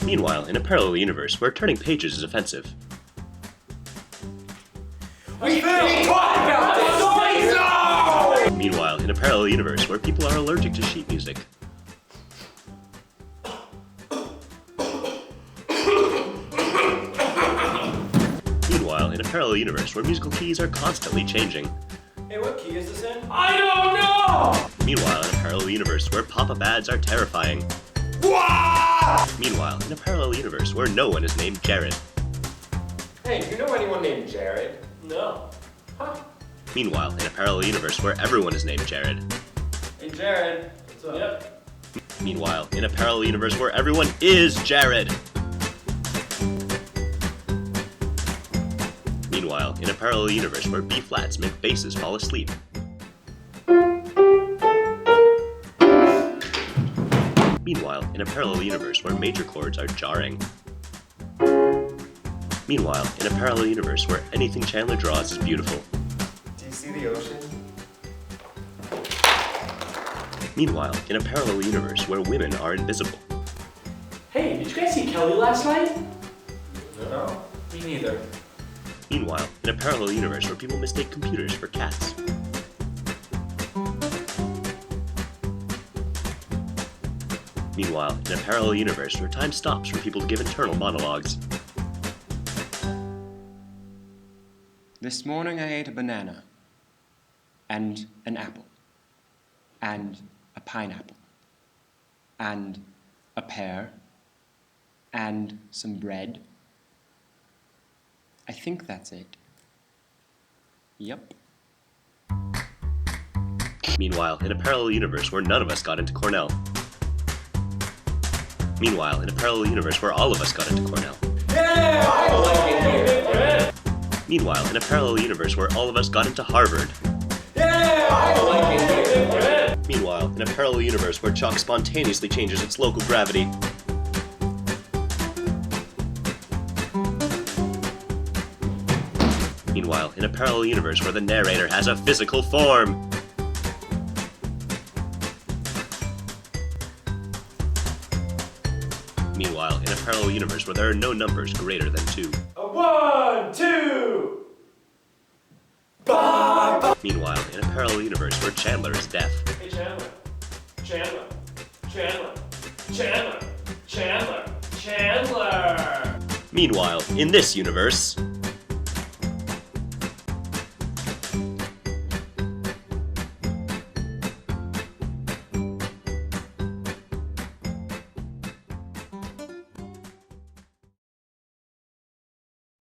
Meanwhile, in a parallel universe where turning pages is offensive. We talked about this! No! Meanwhile, in a parallel universe where people are allergic to sheet music. Meanwhile, in a parallel universe where musical keys are constantly changing. Hey, what key is this in? I don't know! Meanwhile, in a parallel universe where pop-up ads are terrifying. Wah! Meanwhile, in a parallel universe where no one is named Jared. Hey, do you know anyone named Jared? No. Huh? Meanwhile, in a parallel universe where everyone is named Jared. Hey, Jared. What's up? Yep. Meanwhile, in a parallel universe where everyone is Jared. Meanwhile, in a parallel universe where B-flats make basses fall asleep. Meanwhile, in a parallel universe where major chords are jarring. Meanwhile, in a parallel universe where anything Chandler draws is beautiful. Do you see the ocean? Meanwhile, in a parallel universe where women are invisible. Hey, did you guys see Kelly last night? No. Me neither. Meanwhile, in a parallel universe where people mistake computers for cats. Meanwhile, in a parallel universe where time stops for people to give internal monologues. This morning I ate a banana, and an apple, and a pineapple, and a pear, and some bread. I think that's it. Yep. Meanwhile, in a parallel universe where none of us got into Cornell. Meanwhile, in a parallel universe where all of us got into Cornell. Yeah! I like it. Meanwhile, in a parallel universe where all of us got into Harvard. Yeah! I like it. Meanwhile, in a parallel universe where chalk spontaneously changes its local gravity. Meanwhile, in a parallel universe where the narrator has a physical form. Meanwhile, in a parallel universe where there are no numbers greater than 2. 1, 2! Bye! Meanwhile, in a parallel universe where Chandler is deaf. Hey, Chandler. Chandler. Chandler. Chandler. Chandler. Chandler! Meanwhile, in this universe,